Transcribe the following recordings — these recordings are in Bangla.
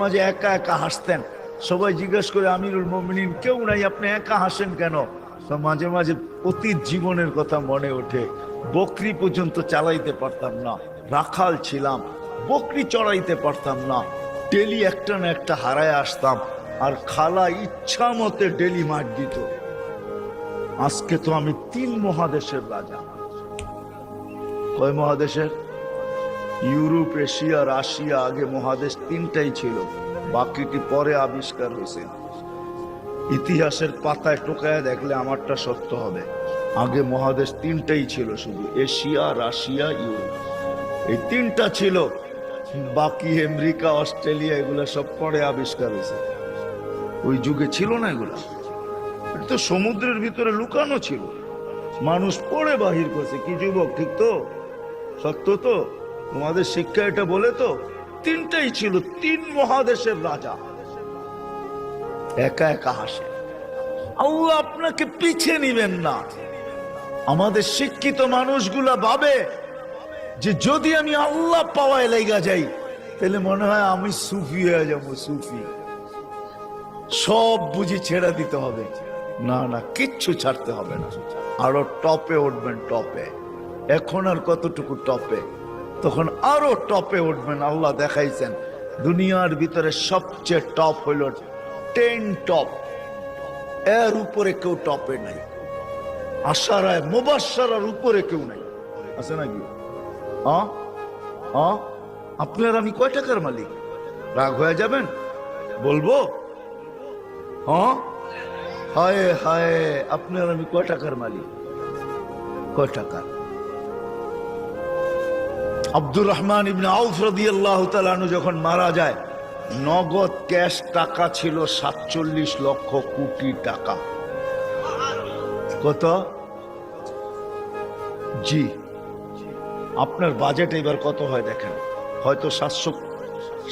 মাঝে একা একা হাসতেন, সবাই জিজ্ঞেস করে আমিরুল মুমিনিন কেউ নাই, আপনি একা হাসেন কেন? তো মাঝে মাঝে অতীত জীবনের কথা মনে ওঠে। বকরি পর্যন্ত চালাইতে পারতাম না, রাখাল ছিলাম, বকরি চড়াইতে পারতাম না, ডেলি একটা না একটা হারায় আসতাম, আর খালা ইচ্ছা মতে ডেলি মার দিত। আজকে তো আমি 3 মহাদেশের রাজা। কয় মহাদেশের? Europe, Asia, Russia. আগে মহাদেশ 3টাই ছিল, বাকিটি পরে আবিষ্কার হয়েছে। ইতিহাসের পাতায় টোকায় দেখলে আমারটা সত্য হবে। আগে মহাদেশ 3টাই ছিল, শুধু এশিয়া, রাশিয়া, ইউরোপ, এই 3টা ছিল। বাকি আমেরিকা, অস্ট্রেলিয়া এগুলা সব পরে আবিষ্কার হয়েছে। ওই যুগে ছিল না এগুলা। এটা তো সমুদ্রের ভিতরে লুকানো ছিল, মানুষ পড়ে বাহির করছে। কি যুবক, ঠিক তো? সত্য তো? তোমাদের শিক্ষা এটা বলে তো 3টাই ছিল, 3 মহাদেশের রাজা। একা একা হাসে। আল্লাহ আপনাকে পিছে নিবেন না। আমাদের শিক্ষিত মানুষগুলা ভাবে যে যদি আমি আল্লাহ পাওয়ায় লেগা যাই তাহলে মনে হয় আমি সুফি হয়ে যাবো। সুফি সব বুঝি ছেড়ে দিতে হবে। না না, কিচ্ছু ছাড়তে হবে না, আরো টপে উঠবেন। টপে এখন আর কতটুকু টপে, তখন আরো টপে উঠবেন। আল্লাহ দেখাইছেন দুনিয়ার ভিতরে সবচেয়ে টপ হইল 10 টপ, এর উপরে কেউ টপে নাই। আশারায় মুবাশশারার উপরে কেউ নাই, আছে নাকি? আপনার আমি কয় টাকার মালিক? রাগ হয়ে যাবেন? বলবো? হায় হায়, আপনার আমি কয় টাকার মালিক? কয় টাকা? আব্দুর রহমান ইবনে আউফ রাদিয়াল্লাহু তাআলা আনহু যখন মারা যায়, নগদ ক্যাশ টাকা ছিল 47 লক্ষ কোটি টাকা। কত? জি, আপনার বাজেট এবার কত হয় দেখেন। হয়তো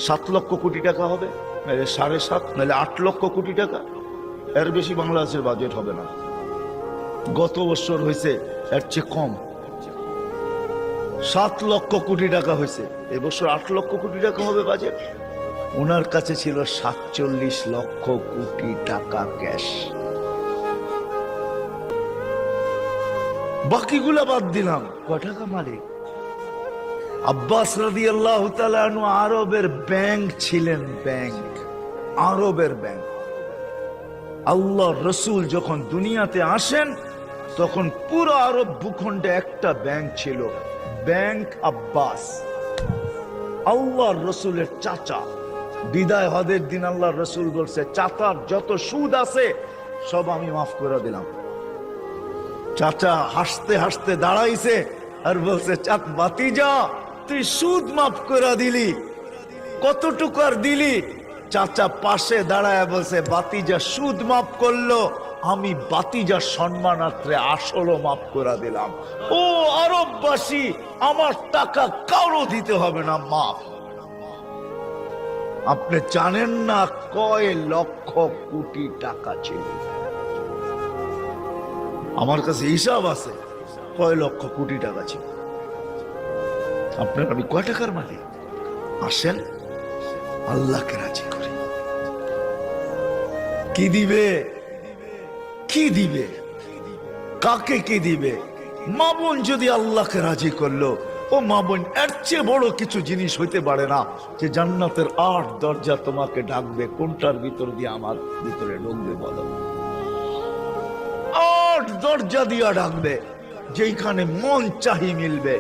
7 লক্ষ কোটি টাকা হবে, নাহলে 7.5, নাহলে 8 লক্ষ কোটি টাকা। এর বেশি বাংলাদেশের বাজেট হবে না। গত বছর হয়েছে এর চেয়ে কম, 7 লক্ষ কোটি টাকা হয়েছে। এবছর 8 লক্ষ কোটি টাকা হবে বাজেট। ওনার কাছে ছিল 47 লক্ষ কোটি টাকা ক্যাশ। বাকিগুলা বাদ দিলাম, কয় টাকা মালিক? আব্বাস রাদিয়াল্লাহু তাআলা আনহু আরবের ব্যাংক ছিলেন, ব্যাংক, আরবের ব্যাংক। আল্লাহ রসুল যখন দুনিয়াতে আসেন তখন পুরো আরব ভূখণ্ডে একটা ব্যাংক ছিল, ব্যাংক আব্বাস। আল্লাহ রসুলের চাচা। বিদায় হজের দিন আল্লাহ রসুল বলছে, চাচার যত সুদ আছে সব আমি মাফ করে দিলাম। চাচা হাসতে হাসতে দাঁড়াইছে আর বলছে, ভাতিজা তুই সুদ মাফ করে দিলি, কতটুকু আর দিলি? চাচা পাশে দাঁড়ায় বলছে, ভাতিজা সুদ মাফ করলো, আমি ভাতিজার সম্মানার্থে আসলও মাফ করে দিলাম। ও আরববাসী, আমার টাকা কারো দিতে হবে না, মাফ। আপনি জানেন না কয় লক্ষ কোটি টাকা ছিল? আমার কাছে হিসাব আছে কয় লক্ষ কোটি টাকা ছিল। আপনার আমি কয় টাকার মালিক? আসেন আল্লাহকে রাজি করি। কি দিবে? কি দিবে? কাকে কি দিবে? মা বোন যদি আল্লাহকে রাজি করলো, ও মা বোন, এর চেয়ে বড় কিছু জিনিস হইতে পারে না যে জান্নাতের 8 দরজা তোমাকে ডাকবে। কোনটার ভিতর দিয়ে আমার ভিতরে ঢুকবে বলো? 8 দরজা দিয়া ডাকবে, যেখানে মন চাহি মিলবে।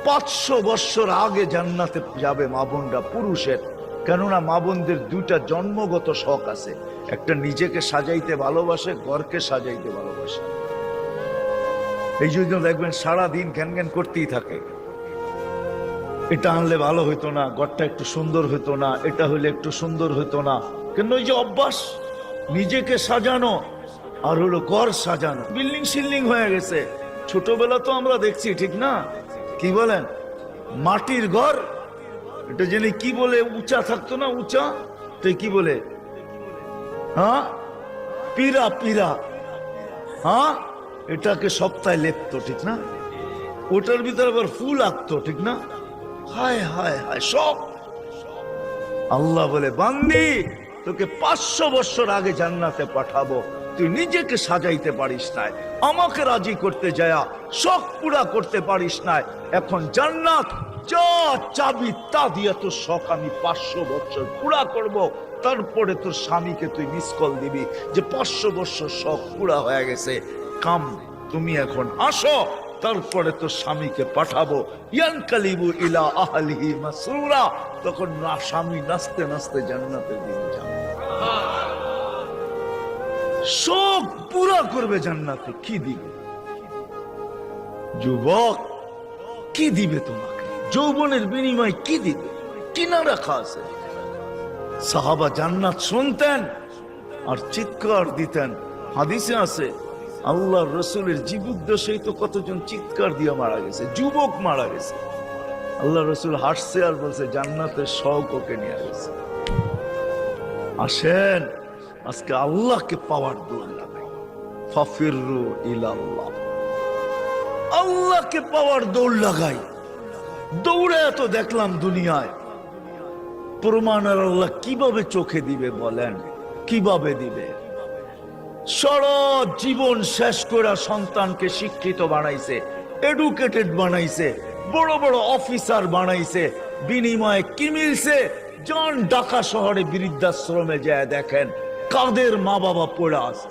500 বছর আগে জান্নাতে যাবে মা বোনরা, পুরুষের। কেননা মা বোনদের 2টা জন্মগত শখ আছে, একটা নিজেকে সাজাইতে ভালোবাসে, ঘরকে সাজাইতে ভালোবাসে। এই জন্য দেখবেন সারাদিন ঘ্যান ঘ্যান করতেই থাকে, এটা আনলে ভালো হইতো না, ঘরটা একটু সুন্দর হইতো না, এটা হইলে একটু সুন্দর হইতো না। কেন? ওই যে অভ্যাস, নিজেকে সাজানো আর হলো ঘর সাজানো। বিল্ডিং শিল্ডিং হয়ে গেছে। ছোটবেলা তো আমরা দেখছি, ঠিক না? কি বলেন? মাটির ঘর, এটা জেনে কি বলে, উঁচা থাকতো না, উঁচা, তো কি বলে? পীরা, পীরা। এটাকে সপ্তাহে লেপতো, ঠিক না? ওটার ভিতরে আবার ফুল আঁকতো, ঠিক না? হায় হায় হায়, সব আল্লাহ বলে, বান্দি তোকে 500 বছর আগে জান্নাতে পাঠাবো, তুই নিজেকে সাজাইতে পারিস নাই, আমাকে রাজি করতে যায়া শখ পুরা করতে পারিস নাই, এখন জান্নাত যা চাবি তা দিয়ে তোর শখ আমি 500 বছর পুরা করব। তারপরে তোর স্বামীকে তুই মিস কল দিবি যে 500 বছর শখ পুরা হয়ে গেছে, কাম তুমি এখন আসো, তারপরে তোর স্বামীকে পাঠাবো। ইয়ানকালিবু ইলা আহলিহি মাসরুরা, তখন না স্বামী নাচতে নাচতে জান্নাতের দিকে যাবে, শখ পুরা করবে জান্নাতে। কি দিবে যুবক, কি দিবে তোমাকে? যৌবনের বিনিময় কি দিবে? কিনা রাখা আছে। সাহাবা জান্নাত শুনতেন আর চিৎকার দিতেন। হাদিসে আছে আল্লাহর রসুলের জীবদ্দশায় তো কতজন চিৎকার দিয়ে মারা গেছে, যুবক মারা গেছে। আল্লাহ রসুল হাসছে আর বলছে জান্নাতের শখ ওকে নিয়ে গেছে। আসেন আজকে আল্লাহকে পাওয়ার দৌড় লাগাই, ফাফিরু ইলাল্লাহ, আল্লাহকে পাওয়ার দৌড় লাগাই। দৌড়ে তো দেখলাম দুনিয়ায়, প্রমাণ আর আল্লাহ কিভাবে চোখে দিবে বলেন? কিভাবে দিবে? সারা জীবন শেষ করে সন্তানকে শিক্ষিত বানাইছে, এডুকেটেড বানাইছে, বড় বড় অফিসার বানাইছে, বিনিময়ে কি মিলছে? জন ঢাকা শহরে বৃদ্ধাশ্রমে যায় দেখেন কাদের মা বাবা পড়ে আছে,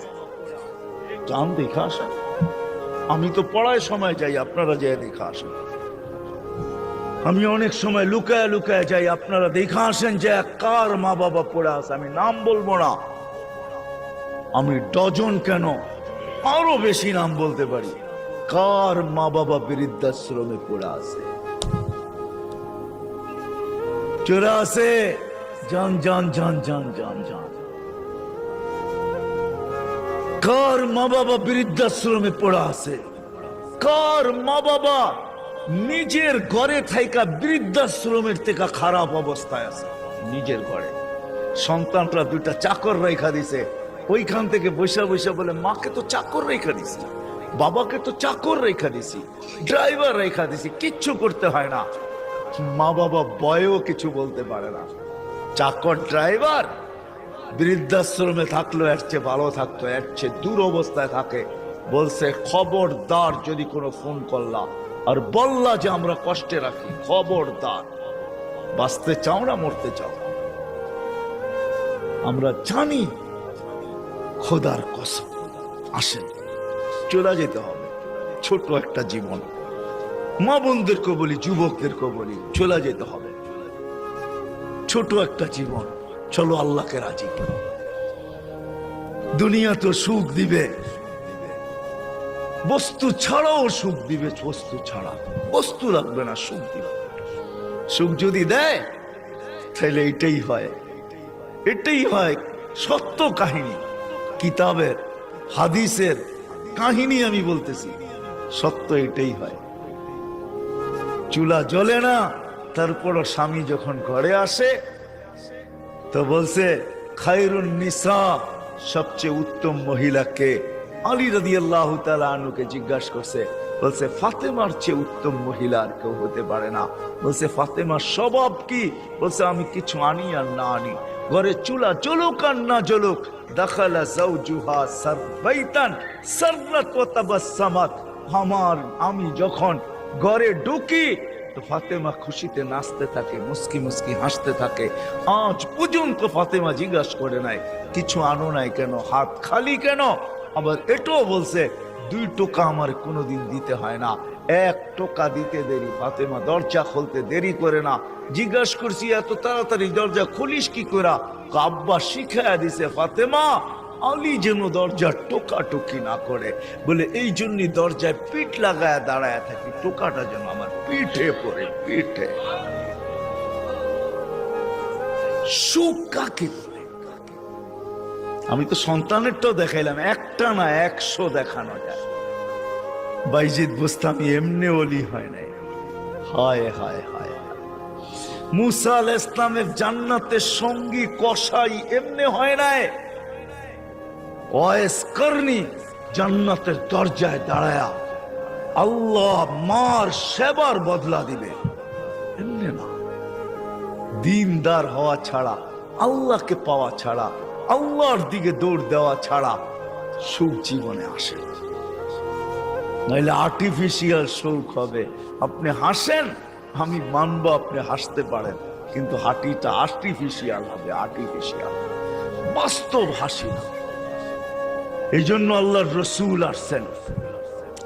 যান দেখা আসেন। আমি তো পড়ায় সময় যাই, আপনারা যায় দেখা আসেন। আমি অনেক সময় লুকায় লুকায় যাই, আপনারা দেখা আসেন যে কার মা বাবা পড়ে আছে। আমি নাম বলবো না, আমি ডজন কেন আরো বেশি নাম বলতে পারি, কার মা বাবা বৃদ্ধাশ্রমে পড়ে আছে, চলে আছে। জান জান জান জান জান জান, কার মা বাবা বৃদ্ধাশ্রমে পড়ে আছে, কার মা বাবা নিজের ঘরে থাইকা বৃদ্ধাশ্রমের থেকে খারাপ অবস্থায় আছে। নিজের ঘরে সন্তানরা দুইটা চাকর রেখা দিছে, ওইখান থেকে বৈশা বৈশা বলে মাকে তো চাকর রেখা দিছি, বাবাকে তো চাকর রেখা দিছি, ড্রাইভার রেখা দিছি, কিচ্ছু করতে হয় না। মা বাবা বয়েও কিছু বলতে পারে না। চাকর ড্রাইভার বৃদ্ধাশ্রমে থাকলো এর চেয়ে ভালো থাকতো, এর চেয়ে দূর অবস্থায় থাকে। বলছে খবরদার যদি কোনো ফোন করলা আর বললা যে আমরা কষ্টে রাখি, খবরদার। বাঁচতে চাও না মরতে চাও? আমরা জানি খোদার কসম। আসেন চলে যেতে হবে, ছোট একটা জীবন। মা বোনদেরকে বলি, যুবকদেরকে বলি, চলে যেতে হবে। ছোট একটা জীবন, চলো আল্লাহকে রাজি করো। দুনিয়া তো সুখ দিবে, বস্তু ছাড়াও সুখ দিবে। বস্তু ছাড়া, বস্তু লাগবে না, সুখ দিবে। সুখ যদি দেয় তাহলে এটাই হয়, এটাই হয় সত্য কাহিনী, কিতাবের হাদিসের কাহিনী আমি বলতেছি, সত্য এটাই হয়। চুলা জ্বলে না, তারপরও স্বামী যখন ঘরে আসে তো বলছে খায়রুন নিসা, সবচেয়ে উত্তম মহিলাকে। আলী রাদিয়াল্লাহু তাআলা আনহুকে জিজ্ঞাসা করছে, বলছে ফাতেমার চেয়ে উত্তম মহিলা আর কেউ হতে পারে না। বলছে ফাতেমার স্বভাব কি? বলছে আমি কিছু আনি আর না আনি, ঘরে চুলা জ্বলুক আর না জ্বলুক, দাখালা যাওজুহা সারবাইতান সাররাত ওয়া তাবাসসামাত, আমি যখন ঘরে ঢুকি তো ফাতেমা খুশিতে নাচতে থাকে, মুস্কি মুস্কি হাসতে থাকে। আজ পর্যন্ত ফাতেমা জিজ্ঞাসা করে নাই কিছু আনো নাই কেন, হাত খালি কেন। আবার এটাও বলছে 2 টোকা আমার কোনোদিন দিতে হয় না, 1 টোকা দিতে দেরি। ফাতেমা দরজা খুলতে দেরি করে না। জিজ্ঞাসা করছি এত তাড়াতাড়ি দরজা খুলিস কি করে? আব্বা শিখাইয়া দিছে ফাতেমা আলী যেন দরজা টোকাটুকি না করে, বলে এই জন্যই দরজায় পিঠ লাগায় দাঁড়ায় থাকি, টোকাটা যেন আমার পিঠে পড়ে, পিঠে। সুখ কাকে? আমি তো সন্তানেরটাও দেখাইলাম, একটা না 100 দেখানো যায়। বাইজিদ বুস্তামি এমনি ওলি হয় নাই। হায় হায় হায়, মুসা আলাইহিস সালামের জান্নাতের সঙ্গী কসাই এমনি হয় নাই। ওয়াইস করনি জান্নাতের দরজায় দাঁড়ায়া আল্লাহ মার সেবার বদলা দিবে, এমনি না। দিনদার হওয়া ছাড়া, আল্লাহকে পাওয়া ছাড়া, আল্লাহর দিকে দৌড় দেওয়া ছাড়া সুখ জীবনে আসে না। নাইলে আর্টিফিশিয়াল সুখ হবে। আপনি হাসেন, আমি মানবো আপনি হাসতে পারেন, কিন্তু হাঁটিটা আর্টিফিশিয়াল হবে, আর্টিফিশিয়াল, বাস্তব হাসি না। এই জন্য আল্লাহর রসুল আসছেন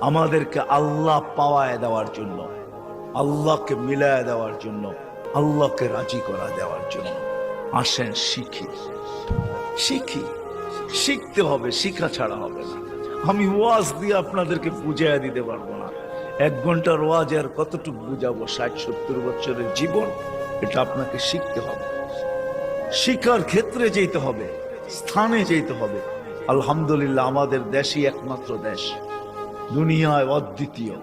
আমাদেরকে আল্লাহ পাওয়ায় দেওয়ার জন্য, আল্লাহকে মিলায় দেওয়ার জন্য, আল্লাহকে রাজি করা দেওয়ার জন্য। আসেন শিখি, শিখি, শিখতে হবে, শিখা ছাড়া হবে না। আমি ওয়াজ দিয়ে আপনাদেরকে বুঝাইয়া দিতে পারবো না। 1 ঘন্টার ওয়াজ আর কতটুকু বুঝাবো? 60-70 বছরের জীবন, এটা আপনাকে শিখতে হবে, শিক্ষার ক্ষেত্রে যেতে হবে, স্থানে যেতে হবে। আলহামদুলিল্লাহ, আমাদের দেশই একমাত্র দেশ, দুনিয়ায় অদ্বিতীয়।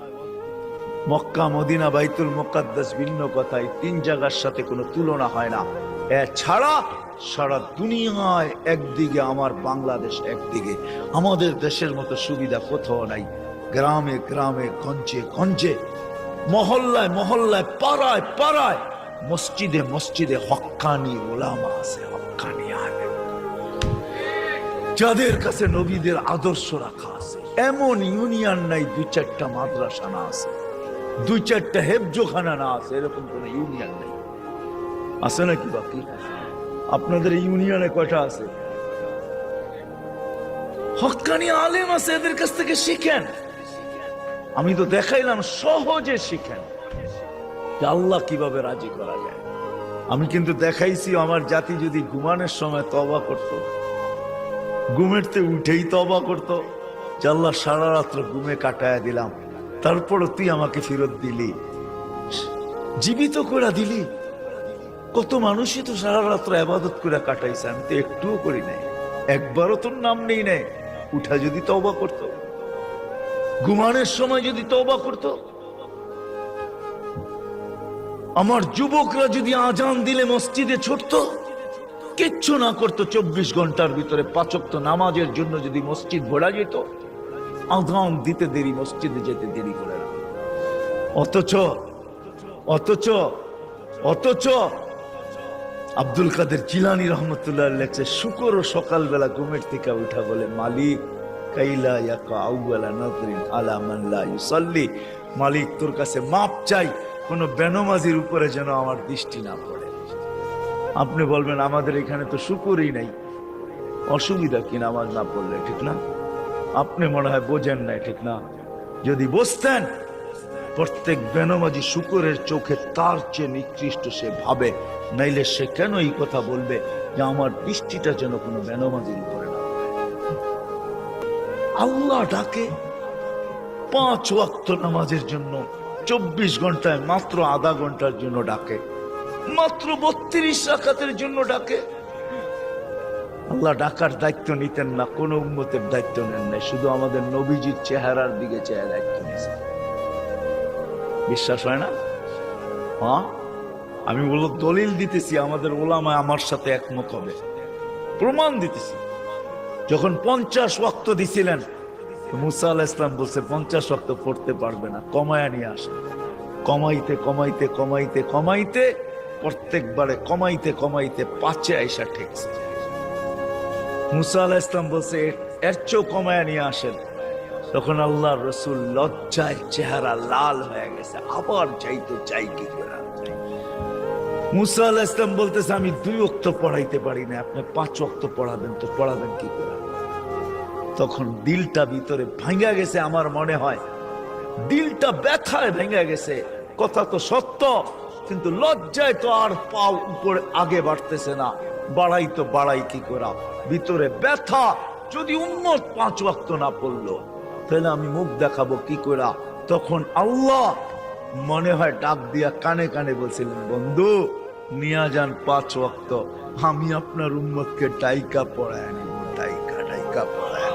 মক্কা, মদিনা, বাইতুল মুকাদ্দাস ভিন্ন কথা, এই 3 জায়গার সাথে কোনো তুলনা হয় না। এছাড়া সারা দুনিয়ায় একদিকে আমার বাংলাদেশ, একদিকে আমাদের দেশের মতো সুবিধা কোথাও নাই। গ্রামে গ্রামে, গঞ্জে গঞ্জে, মহল্লায় মহল্লায়, পাড়ায় পাড়ায়, মসজিদে মসজিদে হক্কানি ওলামা আছে, হক্কানি আলেম, যাদের কাছে নবীদের আদর্শ রাখা আছে। এমন ইউনিয়ন নাই 2-4টা মাদ্রাসা না আছে, 2-4টা হেফজোখানা না আছে, এরকম কোন ইউনিয়ন নেই। আছে নাকি? বাকি আপনাদের ইউনিয়নে কয়টা আছে? হক্কানি আলেম আছে, এদের কাছ থেকে শিখেন। আমি তো দেখাইলাম, সহজে শিখেন যে আল্লাহ কিভাবে রাজি করা যায়। আমি কিন্তু দেখাইছি আমার জাতি যদি ঘুমানোর সময় তওবা করত, ঘুমেরতে উঠেই তওবা করত, যে আল্লাহ সারা রাত্র ঘুমে কাটায়া দিলাম, তারপরও তুই আমাকে ফেরত দিলি, জীবিত করে দিলি। কত মানুষই তো সারা রাত্র ইবাদত করে কাটাইছে, আমি তো একটুও করি নাই, একবারও তোর নাম নেই নাই। উঠা যদি তওবা করত, ঘুমানোর সময় যদি তওবা করত, আমার যুবকরা যদি আজান দিলে মসজিদে ছুটত, কিচ্ছু না করতো, 24 ঘন্টার ভিতরে 5 ওয়াক্ত নামাজের জন্য যদি মসজিদ ভরা যেত, আজান দিতে দেরি, মসজিদে যেতে দেরি করে না। অথচ অথচ অথচ আব্দুল কাদের জিলানী রহমতুল্লাহ লেখছে, শুকর ও সকালবেলা ঘুমের থেকে উঠা বলে, মালিক কাইলা ইয়াকা আউয়ালা নাযরিন আলা মান লা ইউসাল্লি, মালিক তোর কাছে মাপ চাই, কোন বেনমাজির উপরে যেন আমার দৃষ্টি না পড়ে। আপনি বলবেন আমাদের এখানে তো শুকরই নাই, অসুবিধা কি নামাজ না পড়লে? ঠিক না? আপনি মনে হয় বোঝেন না, ঠিক না? যদি বুঝতেন, প্রত্যেক বেনমাজি শুকরের চোখে তার চেয়ে নিকৃষ্ট সে ভাবে, নাইলে সে কেন এই কথা বলবে যে আমার দৃষ্টিটা যেন কোনো বেনমাজির উপরে না। আল্লাহ ডাকে 5 ওয়াক্ত নামাজের জন্য, 24 ঘন্টায় মাত্র আধা ঘন্টার জন্য ডাকে, মাত্র 32 রাকাতের জন্য ডাকে। আল্লাহ ডাকার দায়িত্ব নিতেন না, কোন উম্মতের দায়িত্ব নেন নাই, শুধু আমাদের নবীজির চেহারার দিকে চেয়ে দায়িত্ব নিয়েছেন। বিশ্বাস হয় না? হ্যাঁ, আমি বলবো দলিল দিতেছি, আমাদের ওলামা আমার সাথে একমত হবে, প্রমাণ দিতেছি। যখন 50 ওয়াক্ত দিছিলেন, মুসা আলাইহিস সালাম বলছে 50 ওয়াক্ত পড়তে পারবে না, কমায়া নিয়ে আসে। কমাইতে কমাইতে কমাইতে কমাইতে প্রত্যেকবারে কমাইতে কমাইতে 5-এ আইসা ঠেকছে। মুসা আলাইহিস সালাম বলছে এর চেয়েও কমায়া নিয়ে আসেন। তখন আল্লাহর রাসূল লজ্জায় চেহারা লাল হয়ে গেছে, আবার চাইতে চাই কি করে। মুসা আলাইহিস সালাম বলতেছে আমি 2 ওয়াক্ত পড়াইতে পারি না, আপনি 5 ওয়াক্ত পড়াবেন, তো পড়াবেন কি করে? তখন দিলটা ভিতরে ভাঙা গেছে, আমার মনে হয় দিলটা ব্যথায় ভেঙে গেছে। কথা তো সত্য, কিন্তু লজ্জায় তো আর পাও উপরে আগে বাড়তেছে না, বাড়াই তো বাড়াই কি করা, ভিতরে ব্যথা। যদি উম্মত 5 ওয়াক্ত না পড়লো, তাহলে আমি মুখ দেখাবো কি করা? তখন আল্লাহ মনে হয় ডাক দিয়া কানে কানে বলছিলেন, বন্ধু নিয়া যান 5 ওয়াক্ত, আমি আপনার উম্মতকে ডাইকা পড়ায় নিব, ডাইকা ডাইকা পড়ায়,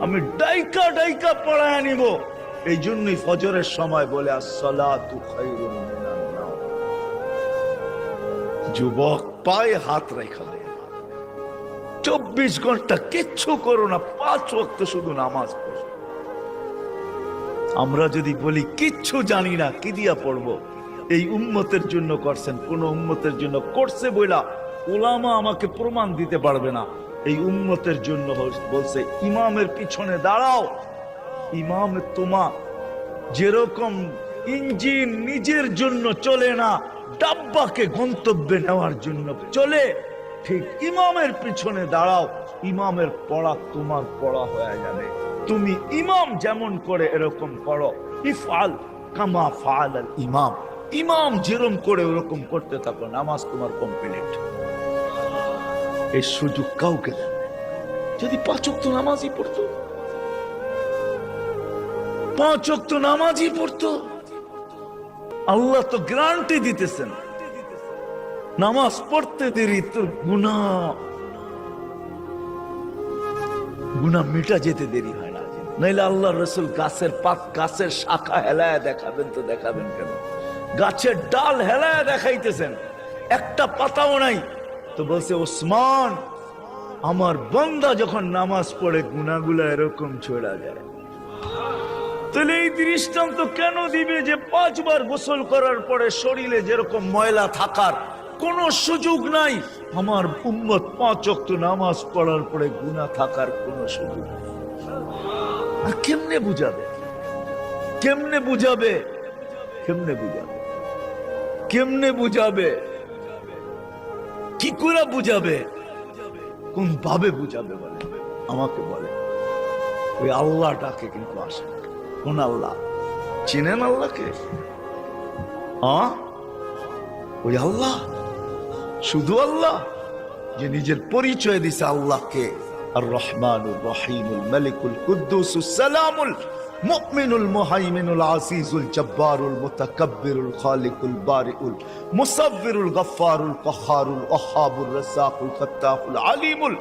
আমি ডাইকা ডাইকা পড়ায় নিব। এই জন্যই ফজরের সময় বলে আসসালাতু খায়রুম মিনান নাওম। যুবক পায়ে হাত রেখা দেয়, 24 ঘন্টা কিচ্ছু করো না, 5 ওয়াক্ত শুধু নামাজ পড়ো। আমরা যদি বলি কিচ্ছু জানি না, কি দিয়া পড়বো? এই উম্মতের জন্য করছেন, কোন উম্মতের জন্য করছে বইলা উলামা আমাকে প্রমাণ দিতে পারবে না। এই উম্মতের জন্য বলছে ইমামের পিছনে দাঁড়াও। ইমাম তোমার যেরকম ইঞ্জিন নিজের জন্য চলে না, ডাব্বাকে গন্তব্যে নেওয়ার জন্য চলে, ঠিক ইমামের পিছনে দাঁড়াও। ইমামের পড়া তোমার পড়া হয়ে যাবে। তুমি ইমাম যেমন করে এরকম করো। ইফআল কামা ফাআলাল ইমাম, ইমাম যেরকম করে ওরকম করতে থাকো, নামাজ তোমার কমপ্লিট। এই সুযোগ কাউকে দেন। যদি 5 ওয়াক্ত নামাজই পড়তো, 5 ওয়াক্ত নামাজই পড়তো, আল্লাহ তো গ্যারান্টি দিতেছেন নামাজ পড়তে দেরি তো গুনাহ মিটা যেতে দেরি হয় না। নাইলে আল্লাহ রসুল গাছের পাত, গাছের শাখা হেলায় দেখাবেন তো দেখাবেন কেন? গাছের ডাল হেলায় দেখাইতেছেন, একটা পাতাও নাই। তো বলছে ওসমান, আমার বান্দা যখন নামাজ পড়ে গুনাহগুলো এরকম ছড়া যায়। তাহলে এই দৃষ্টান্ত কেন দিবে যে 5 বার গোসল করার পরে শরীরে যেরকম ময়লা থাকার কোন সুযোগ নাই, আমার উম্মত 5 ওয়াক্ত নামাজ পড়ার পরে গুনাহ থাকার কোন সুযোগ নেই? আর কেমনে বুঝাবে? কেমনে বুঝাবে? কেমনে বুঝাবে? কেমনে বুঝাবে? কি করে বুঝাবে? কোন ভাবে বুঝাবে বলে? আমাকে বলে। ওই আল্লাহটাকে কিন্তু আসে। কোন আল্লাহ? চিনেন আল্লাহকে? ওই আল্লাহ, শুধু আল্লাহ যে নিজের পরিচয় দিছে আল্লাহকে আর রহমানুর রহিমুল মালিকুল কুদ্দুসুস সালামুল মুমিনুল মুহাইমিনুল আজিজুল জব্বারুল মুতাকাব্বিরুল খালিকুল বারিউল মুসাব্বিরুল গফফারুল কহারুল ওয়াহাবুর রাসাকুল ফাত্তাহুল আলিমুল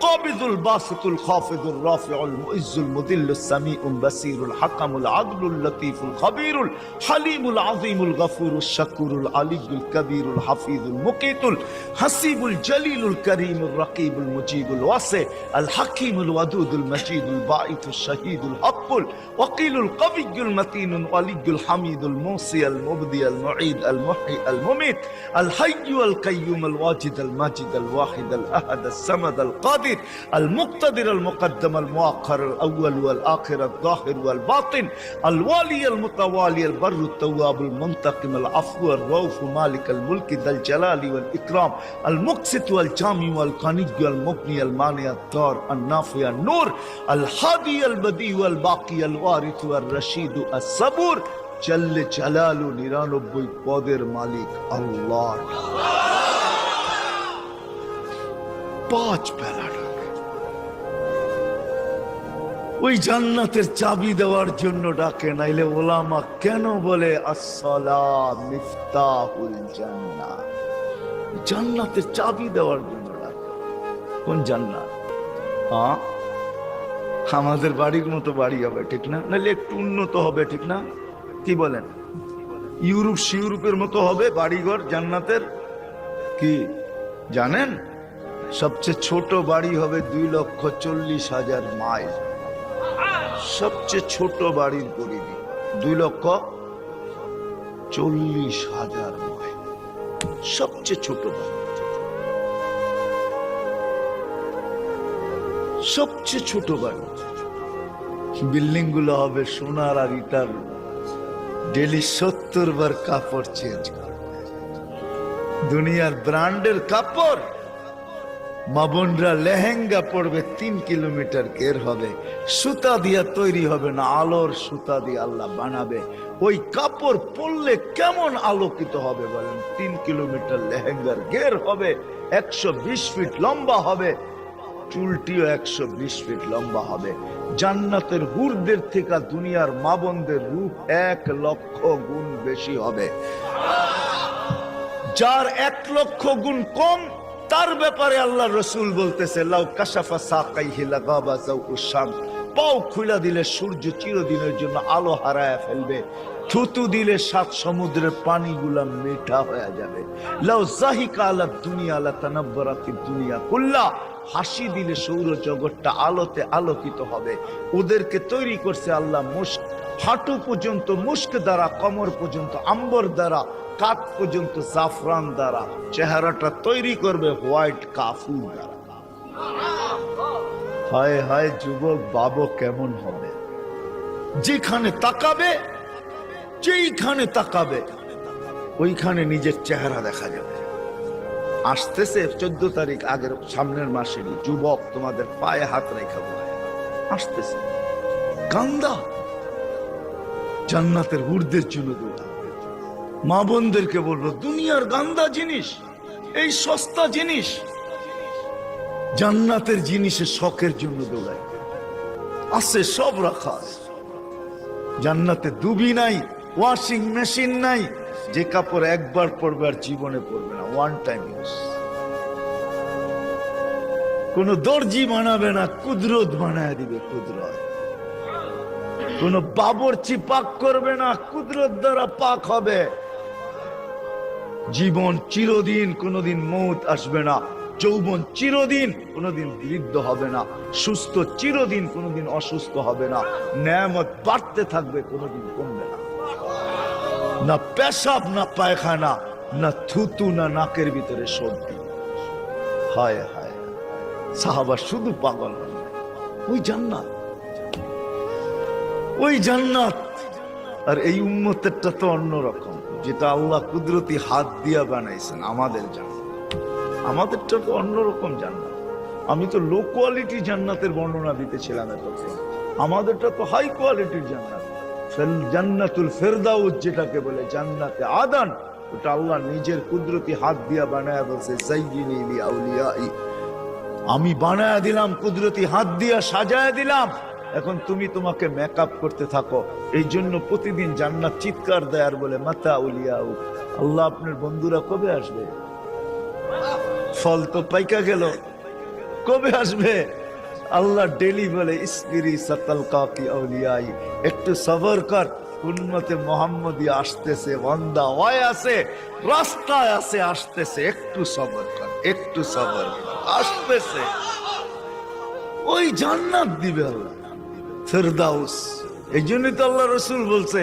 কাবিদুল বাসিতুল খাফিদুর রাফিউল মুইজ্জুল মুদিল্লুস সামিউল বাসিরুল হাকামুল আদলুল লতীফুল খবীরুল হালিমুল আযীমুল গফুরুশ শাকুরুল আলিয়ুল কবীরুল হাফিজুল মুকিতুল হাসিবুল জলিলুল করিমুর রকিবুল মুজিবুল ওয়াসি আল হাকিমুল ওয়াদুদুল মজিদুল বাঈতুশ শাহীদুল হকুল وقيل القوي المتين الولي الحميد الموصي المبدي المعيد المحيي المميت الحي القيوم الواجد الماجد الواحد الأحد الصمد القادر المقتدر المقدم المؤخر الأول والآخر الظاهر والباطن الوالي المتوالي البر التواب المنتقم العفو الرؤوف مالك الملك ذا الجلال والإكرام المقسط والجامع والقني المغني المانع الضار النافع النور الهادي البديع والباقي الوارث والرشيد الصبور جل جلاله 99 পদের মালিক আল্লাহ। 5 বেলা ডাকে। ওই জান্নাতের চাবি দেওয়ার জন্য ডাকে। নাইলে ওলামা কেন বলে আসসালাম মিফতাহুল জান্নাহ, জান্নাতের চাবি দেওয়ার জন্য ডাকে। কোন জান্নাত? আমাদের বাড়ির মতো বাড়ি হবে, ঠিক না? নাহলে একটু উন্নত হবে, ঠিক না? কি বলেন? ইউরোপের মতো হবে বাড়িঘর জান্নাতের। কি জানেন? সবচেয়ে ছোট বাড়ি হবে 2,40,000 মাইল। সবচেয়ে ছোট বাড়ির পরিধি 2,40,000 মাইল। সবচেয়ে ছোট বাড়ি, সবচেয়ে ছোট বাড়ি। বিল্ডিং গুলো হবে সোনার আর ইটার। ডেলি 70 বার কাপড় চেঞ্জ করবে। দুনিয়ার ব্র্যান্ডের কাপড়। মা বোনরা লেহেঙ্গা পরবে 3 কিলোমিটার ঘের হবে, সুতা দিয়া তৈরি হবে না, আলোর সুতা দিয়ে আল্লাহ বানাবে। ওই কাপড় পরলে কেমন আলোকিত হবে বলেন? 3 কিলোমিটার লেহেঙ্গার ঘের হবে, 120 ফিট লম্বা হবে, চুলটিও 120 ফিট লম্বা হবে। জান্নাতের হুরদের থেকে দুনিয়ার মা বোনদের রূপ 1 লক্ষ গুণ বেশি হবে। যার 1 লক্ষ গুণ কম, তার ব্যাপারে আল্লাহ রসুল বলতেছে লাউ কাশাফা সাকাইহি লাগাবা যাউকুশ শামস, পাও খুলে দিলে সূর্য চিরদিনের জন্য আলো হারায় ফেলবে। থুতু দিলে 7 সমুদ্রের পানিগুলা মিঠা হয়ে যাবে। লাউ জাহিকা আলা দুনিয়া লা তানাব্বারাতিদ দুনিয়া কুল্লা, হাসি দিলে সৌর জগৎটা আলোতে আলোকিত হবে। ওদেরকে তৈরি করছে আল্লাহ মুস্ক, হাঁটু পর্যন্ত মুস্ক দ্বারা, কমর পর্যন্ত আম্বর দ্বারা, কাত পর্যন্ত জাফরান দ্বারা, চেহারাটা তৈরি করবে হোয়াইট কাফুর দ্বারা। হায় হায় যুবক ভাবো কেমন হবে। যেখানে তাকাবে, যেইখানে তাকাবে ওইখানে নিজের চেহারা দেখা যাবে। আসতেছে 14 তারিখ, আগের সামনের মাসেরই। যুবক তোমাদের পায়ে হাত রেখে আসতেছে কান্দা, জান্নাতের হুরদের জন্য দোয়া। মা বোনদেরকে বলবো, দুনিয়ার গান্দা জিনিস, এই সস্তা জিনিস, জান্নাতের জিনিসের শখের জন্য দৌড়ায় আছে, সব রাখা আছে। জান্নাতে দুবি নাই, ওয়াশিং মেশিন নাই, যে কাপড় একবার পরবে আর জীবনে পরবে না, ওয়ান টাইম ইউজ। কোন দর্জি বানাবে না, কুদরত বানায় দিবে। কুদরত কোন বাবরচি পাক করবে না, কুদরত দ্বারা পাক হবে। জীবন চিরদিন, কোনদিন মৌত আসবে না। যৌবন চিরদিন, কোনদিন বৃদ্ধ হবে না। সুস্থ চিরদিন, কোনদিন অসুস্থ হবে না। নেয়ামত বাড়তে থাকবে, কোনদিন কমবে না। না পেশাব, না পায়খানা, না থুতু, না নাকের ভিতরে সর্দি। হায় হায়, সাহাবা শুধু পাগল হন। ওই জান্নাত, ওই জান্নাত। আর এই উম্মতেরটা তো অন্যরকম, যেটা আল্লাহ কুদরতি হাত দিয়া বানাইছেন। আমাদের জান্নাত, আমাদেরটা তো অন্যরকম জান্নাত। আমি তো লো কোয়ালিটি জান্নাতের বর্ণনা দিতেছিলাম এতক্ষণ। আমাদেরটা তো হাই কোয়ালিটির জান্নাত। জান্নাতুল ফেরদাউস যেটাকে বলে, জান্নাতে আদান, ওটা আল্লাহ নিজের কুদরতি হাত দিয়া বানায়া বলছে, যায়্যিনি লিআউলিয়াই, আমি বানায়া দিলাম, কুদরতি হাত দিয়া সাজায়া দিলাম। এখন তুমি তোমাকে মেকআপ করতে থাকো। এই জন্য প্রতিদিন জান্নাত চিৎকার দেয় আর বলে, মাতা উলিয়াউ, আল্লাহ আপনার বন্ধুরা কবে আসবে? ফল তো পাইকা গেল, কবে আসবে? আল্লাহ ডেলি বলে, ইসবিরি সাতালকাকি আউলিয়াই, একটু সবর কর, উম্মতে মুহাম্মদী আসতেছে, বান্দা ওই আছে, রাস্তায় আছে, আসতেছে, একটু সবর কর, একটু সবর কর, আসতেছে। ওই জান্নাত দিবে আল্লাহ, ফেরদাউস। এই জন্যই তো আল্লাহ রসুল বলছে,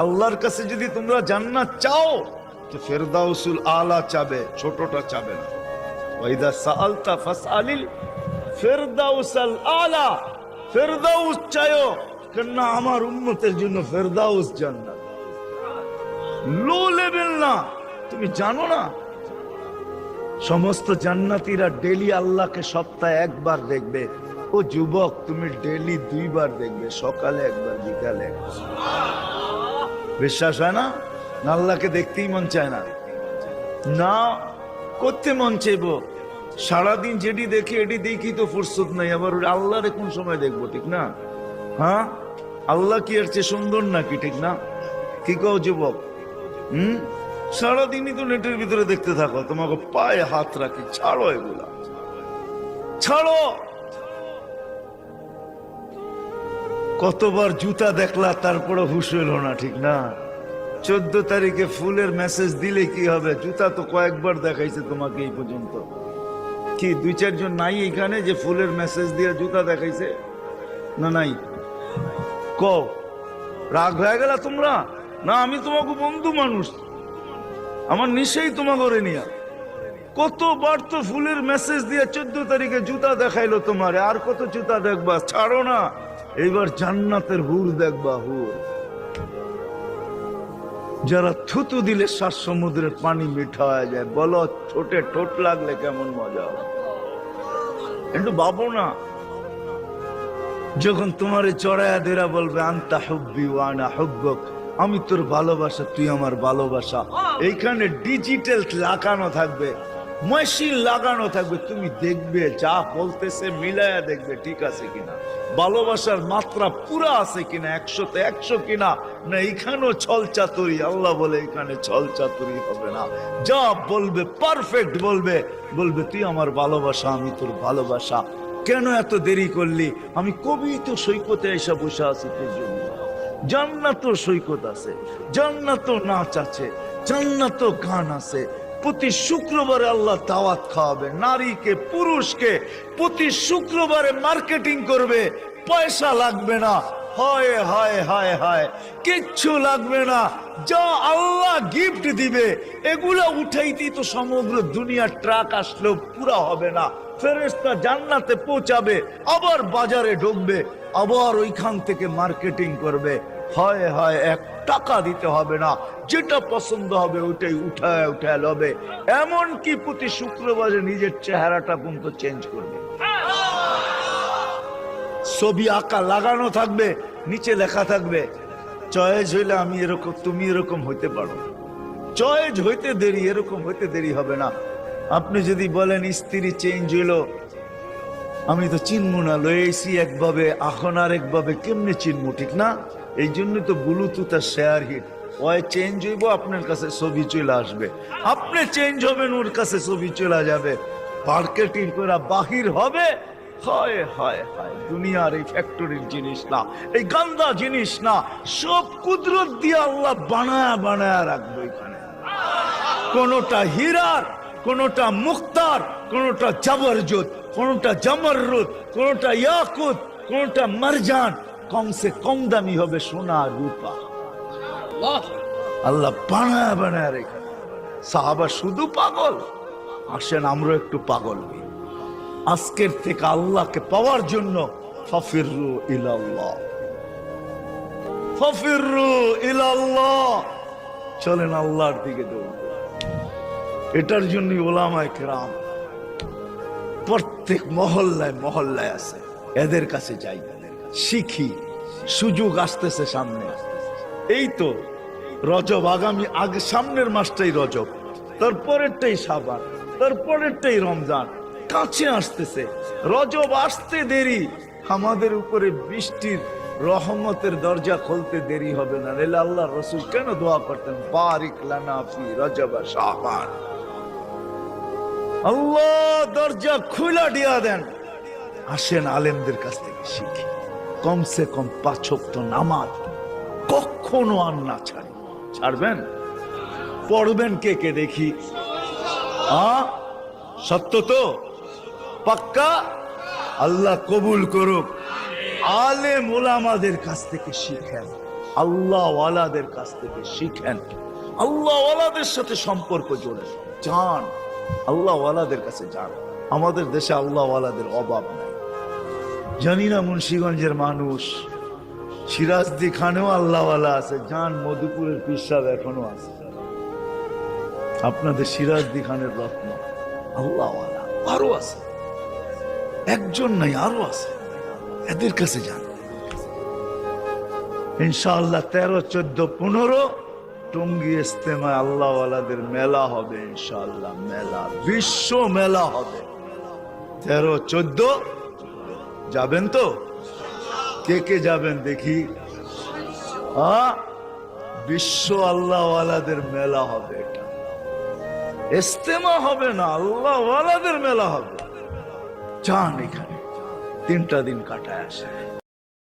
আল্লাহর কাছে যদি তোমরা জান্নাত চাও তো ফেরদাউসুল আলা চাবে, ছোটটা চাবে না। ওয়াইদা সাআলতা ফাসআলিল ফেরদাউসাল আলা, ফেরদাউস চাইও, কেননা আমার উম্মতের জন্য ফেরদাউস জান্নাত, লো লেভেল না। তুমি জানো না, সমস্ত জান্নাতীরা ডেলি আল্লাহকে সপ্তাহে একবার দেখবে। ও যুবক, তুমি ডেলি 2 বার দেখবে, সকালে একবার, বিকালে একবার। বিশ্বাস হয় না? আল্লাহকে দেখতেই মন চায় না, না করতে মন চাইব। সারাদিন যেটি দেখি এটি দেখি তো ফুরসত নাই, আবার আল্লাহরে কোন সময় দেখবো? ঠিক না? হ্যাঁ, আল্লাহ কি এর চেয়ে সুন্দর নাকি? ঠিক না? কি কও যুবক? সারাদিনই তো নেটের ভিতরে দেখতে থাকো, তোমাকে পায়ে হাত রাখি, ছাড়ো এগুলা, ছাড়ো। কতবার জুতা দেখলা, তারপরে হুশ হইল না, ঠিক না? 14 তারিখে ফুলের মেসেজ দিলে কি হবে? জুতা তো কয়েকবার দেখাইছে তোমাকে এই পর্যন্ত। কি 2-4 জন নাই এখানে যে ফুলের মেসেজ দিয়ে জুতা দেখাইছে? না নাই? কও, রাগ হয়ে গেল তোমরা? না, আমি তোমাকে বন্ধু মানুষ, আমার নিশেই তোমাকে করে নিয়া। কতবার তো ফুলের মেসেজ দিয়ে 14 তারিখে জুতা দেখাইলো তোমারে, আর কত জুতা দেখবা? ছাড়ো না। এইবার জান্নাতের হুর দেখবা, হুর যারা থুতু দিলে 7 সমুদ্রের পানি মিঠা হয়ে যায়। বলো, ঠোঁটে ঠোঁট লাগলে কেমন মজা হবে? একটু ভাবো না। যখন তোমারে চড়াইয়া দেরা বলবে, আনতা হুব্বি ওয়া আনা হুব্বুক, আমি তোর ভালোবাসা, তুই আমার ভালোবাসা। এইখানে ডিজিটাল লাগানো থাকবে, মেশিন লাগানো থাকবে। তুমি দেখবে, যা বলতেছে মিলায়া দেখবে ঠিক আছে কিনা, ভালোবাসার মাত্রা পুরা আছে কিনা, 100-তে 100 কিনা, না এখানেও ছল চাতুরি। আল্লাহ বলে, এখানে ছল চাতুরি হবে না। যা বলবে পারফেক্ট বলবে, বলবে তুই আমার ভালোবাসা, আমি তোর ভালোবাসা। কেন এত দেরি করলি? আমি কবি তো সৈকতে এসে বসে আছি তোর জন্য। জান্নাত সৈকত আছে, জান্নাত নাচ আছে, জান্নাত গান আছে। প্রতি শুক্রবারে আল্লাহ দাওয়াত খাওয়াবে নারীকে, পুরুষকে। প্রতি শুক্রবারে মার্কেটিং করবে, পয়সা লাগবে না। হায় হায় হায় হায়, কিচ্ছু লাগবে না, যা আল্লাহ গিফট দিবে এগুলো উঠাইতেই তো সমগ্র দুনিয়ার ট্রাক আসলেও পুরা হবে না। ফেরেশতা জান্নাতে পৌঁছাবে, আবার বাজারে ঢুকবে, আবার ওইখান থেকে মার্কেটিং করবে। হায় হায়, 1 টাকা দিতে হবে না, যেটা পছন্দ হবে ওইটাই উঠায় উঠায় লবে। এমনকি প্রতি শুক্রবারে নিজের চেহারাটা পর্যন্ত চেঞ্জ করবে। ছবি আঁকা লাগানো থাকবে, নিচে লেখা থাকবে চয়েস হইলে আমি এরকম, তুমি এরকম হইতে পারো। চয়েস হইতে দেরি, এরকম হইতে দেরি হবে না। আপনি যদি বলেন স্ত্রী চেঞ্জ হইলো, আমি তো চিনবো না, লয়েছি একভাবে এখন আর একভাবে, কেমনে চিনবো, ঠিক না? এই জন্যই তো ব্লুটুথ আর শেয়ার হিট, ওই চেঞ্জ হইব, আপনার কাছে ছবি চলে আসবে, আপনি চেঞ্জ হবেন, ওর কাছে ছবি চলে যাবে, মার্কেটিং করে বাহির হবে। হায় হায় হায়, দুনিয়ার এই ফ্যাক্টরির জিনিস না, এই গান্দা জিনিস না, সব কুদরত দিয়ে আল্লাহ বানায়া বানায়া রাখবে এখানে। কোনটা হীরার, কোনটা মুক্তার, কোনটা জাবরজত, কোনটা জামররুদ, কোনটা ইয়াকুত, কোনটা মারজান, কমসে কম দামি হবে সোনা রূপা। আল্লাহ বানায়া বানায়া রেখে। সাহাবা শুধু পাগল, আসেন আমরা একটু পাগল হই। আজকের থেকে আল্লাহকে পাওয়ার জন্য ফাফিরু ইলাল্লাহ, ফাফিরু ইলাল্লাহ, চলেন আল্লাহর দিকে দৌড়। এটার জন্য ওলামায়ে কেরাম প্রত্যেক মহল্লায় মহল্লায় আছে, এদের কাছে যাই, শিখি। সুযোগ আসতেছে সামনে, এই তো রজব, আগে সামনের মাসটাই রজব, তারপরেরটাই শাবান, তারপরেরটাই রমজান, কাছে আসতেছে। রজব আসতে দেরি, আমাদের উপরে বৃষ্টির রহমতের দরজা খুলতে দেরি হবে না। নাহলে আল্লাহ রাসূল কেন দোয়া করতেন, বারিক লানা ফি রজব শাবান, আল্লাহ দরজা খুলা দিয়া দেন। আসেন আলেমদের কাছ থেকে শিখি, কমসে কম 5 ওয়াক্ত নামাজ কখনো আর না ছাড়বেন। পড়বেন কে কে দেখি, সত্য তো পাক্কা, আল্লাহ কবুল করুক। আলেম ওলামাদের কাছ থেকে শিখেন, আল্লাহ ওয়ালাদের কাছ থেকে শিখেন, আল্লাহ ওয়ালাদের সাথে সম্পর্ক জোড়ে যান, আল্লাহ ওয়ালাদের কাছে যান। আমাদের দেশে আল্লাহ ওয়ালাদের অভাব নাই। জানি না মুন্সিগঞ্জের মানুষ, সিরাজদি খানেও আল্লাহ ওয়ালা আছে, যান মধুপুরের পীর সাহেব এখনো আছে, আপনাদের সিরাজদি খানের রত্ন আল্লাহ ওয়ালা আরো আছে, একজন নাই আরো আছে, এদের কাছে যান। ইনশাআল্লাহ 13, 14, 15 টঙ্গী ইজতেমায় আল্লাহ ওয়ালাদের মেলা হবে ইনশাআল্লাহ, মেলা, বিশ্ব মেলা হবে। 13, 14 যাবেন তো? কে কে যাবেন দেখি? বিশ্ব আল্লাহ ওয়ালাদের মেলা হবে, এটা ইজতেমা হবে না, আল্লাহ ওয়ালাদের মেলা হবে। যান এখানে 3টা দিন কাটায় আসে।